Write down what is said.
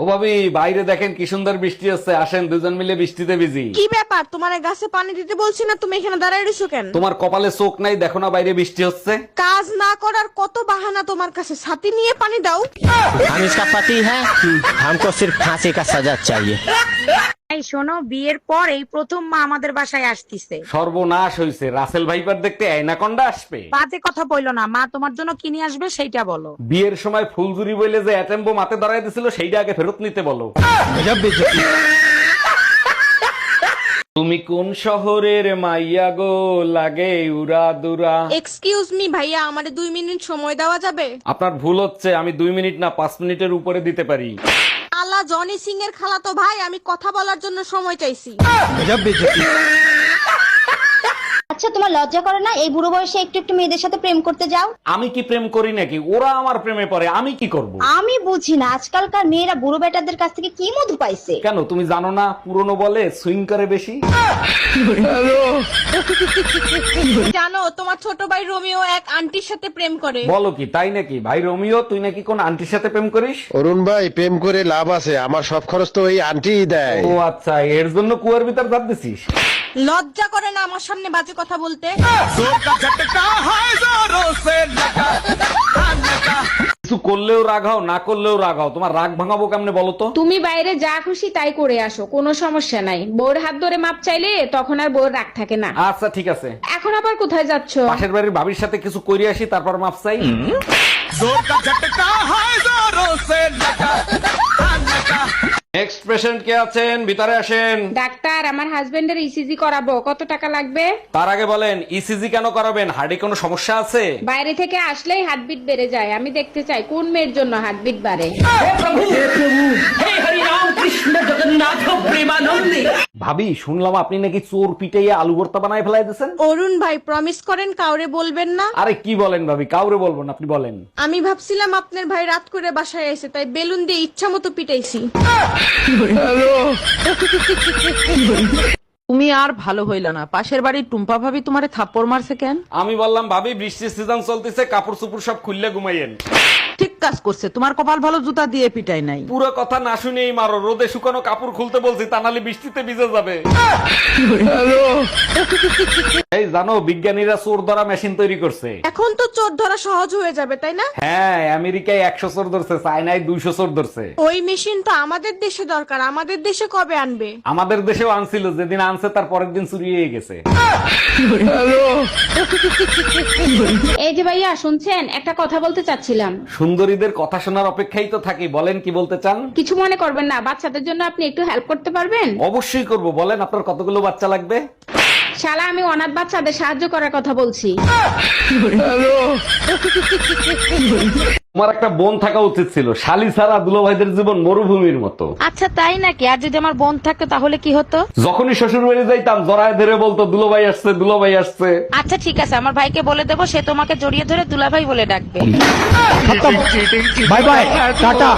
ও ভাবি, বাইরে দেখেন কি সুন্দর বৃষ্টি হচ্ছে, আসেন দুজন মিলে বৃষ্টিতে ভিজি। কি ব্যাপার, তোমার গাছে পানি দিতে বলছি না, তুমি এখানে দাঁড়ায় রইছো কেন? তোমার কপালে চোখ নাই, দেখো না বাইরে বৃষ্টি হচ্ছে। কাজ না করার কত বাহানা তোমার কাছে, ছাতি নিয়ে পানি দাও। हम इसका पति है, हमको सिर्फ फांसी का सजा चाहिए। এই শোনো, বিয়ের পর এই প্রথম মা আমাদের বাসায় আসতিছে। সর্বনাশ হইছে, রাসেল ভাইপার দেখতে অ্যানাকন্ডা আসবে। বাজে কথা বললো না, মা তোমার জন্য কি নিয়ে আসবে সেইটা বলো। বিয়ের সময় ফুলজুরি বইলে যে অ্যাটেম্বো মাতে দাঁড়ায় দিছিল, সেইটা আগে ফেরত নিতে বলো। তুমি কোন শহরের মাইয়া গো, লাগে উরা দুরা। এক্সকিউজ মি ভাইয়া, আমারে 2 মিনিট সময় দেওয়া যাবে? আপনার ভুল হচ্ছে, আমি 2 মিনিট না 5 মিনিটের উপরে দিতে পারি। আলা জনি সিং এর খালাতো ভাই, আমি কথা বলার জন্য সময় চাইছি। আচ্ছা, তোমার লজ্জা করে না এই বুড়ো বয়সে একটু একটু মেয়েদের সাথে প্রেম করতে যাও? আমি কি প্রেম করি নাকি? ওরা আমার প্রেমে পড়ে, আমি কি করব? আমি বুঝি না আজকালকার মেয়েরা বুড়ো বেটাদের কাছ থেকে কি মধু পাইছে। কেন তুমি জানো না, পুরনো বলে সুইং করে বেশি। জানো, তোমার ছোট ভাই রোমিও এক আন্টির সাথে প্রেম করে। বলো কি, তাই নাকি? ভাই রোমিও, তুই নাকি কোন আন্টির সাথে প্রেম করিস? অরুণ ভাই, প্রেম করে লাভ আছে? আমার সব খরচ তো এই আন্টিই দেয়। ও আচ্ছা, এর জন্য কুয়ার ভিতর জাপ দিছিস? লজ্জা করে না আমার সামনে বাজে কথা বলতে? কিছু করলেও রাগ হও, না করলেও রাগ হও, তোমার রাগ ভাঙাবো কেমনে বলো তো? তুমি বাইরে যা খুশি তাই করে আসো, কোনো সমস্যা নাই। বউর হাত ধরে মাপ চাইলে তখন আর বউর রাগ থাকে না। আচ্ছা ঠিক আছে, এখন আবার কোথায় যাচ্ছ? পাশের বাড়ির ভাবির সাথে কিছু কইরে আসি, তারপর মাপ চাই। নেক্সট পেশেন্ট কে আছেন? ভিতরে আসেন। ডাক্তার, আমার হাজবেন্ডের ইসিজি করাবো, কত টাকা লাগবে? তার আগে বলেন, ইসিজি কেন করাবেন? হার্টে কোনো সমস্যা আছে? বাইরে থেকে আসলেই হার্টবিট বেড়ে যায়, আমি দেখতে চাই কোন মেয়ের জন্য হার্টবিট বাড়ে। ভাবি, শুনলাম আপনি নাকি চোর পিটাইয়া আলু ভর্তা বানায় ফেলাই দিয়েছেন। অরুণ ভাই, প্রমিস করেন কাউরে বলবেন না। আরে কি বলেন ভাবি, কাউরে বলবো না, আপনি বলেন। আমি ভাবছিলাম আপনার ভাই রাত করে বাসায় এসে, তাই বেলুন দিয়ে ইচ্ছা মতো পিটাইছি। তুমি আর ভালো হইল না, পাশের বাড়ির টুম্পা ভাবি তোমারে থাপ্পড় মারছে কেন? আমি বললাম, ভাবি বৃষ্টির সিজন চলতেছে, কাপড় চুপড় সব খুললে ঘুমাইয়েন। ঠিক কাজ করছে, তোমার কপাল ভালো জুতা দিয়ে পিটাই নাই। পুরো কথা না শুনেই মারো, রোদে শুকানো কাপড় খুলতে বলছি, তা নাহলে বৃষ্টিতে ভিজে যাবে। এই জানো, বিজ্ঞানীরা চোর ধরা মেশিন তৈরি করছে। এখন তো চোর ধরা সহজ হয়ে যাবে, তাই না? হ্যাঁ, আমেরিকায় 100 চোর ধরছে, চায়নায় 200 চোর ধরছে। ওই মেশিন তো আমাদের দেশে দরকার, আমাদের দেশে কবে আনবে? আমাদের দেশেও আনছিল, যেদিন আনছে তার পরের দিন চুরি হয়ে গেছে। এই যে ভাইয়া শুনছেন, একটা কথা বলতে চাচ্ছিলাম। সুন্দরীদের কথা শোনার অপেক্ষাই তো থাকি, বলেন কি বলতে চান? কিছু মনে করবেন না, বাচ্চাদের জন্য আপনি একটু হেল্প করতে পারবেন? অবশ্যই করব, বলেন আপনার কতগুলো বাচ্চা লাগবে? শালা, আমি অনাথ বাচ্চাদের সাহায্য করার কথা বলছি। তোমার একটা বোন থাকা উচিত ছিল, শালি ছাড়া দুলোভাইদের জীবন মরুভূমির মতো। আচ্ছা তাই নাকি? আর যদি আমার বোন থাকতো তাহলে কি হতো? যখনই শ্বশুর বাড়ি যাইতাম, জড়ায় ধরে বলতো দুলোভাই আসছে, দুলোভাই আসছে। আচ্ছা ঠিক আছে, আমার ভাইকে বলে দেবো, সে তোমাকে জড়িয়ে ধরে দুলাভাই বলে ডাকবে। Bye bye, Tata.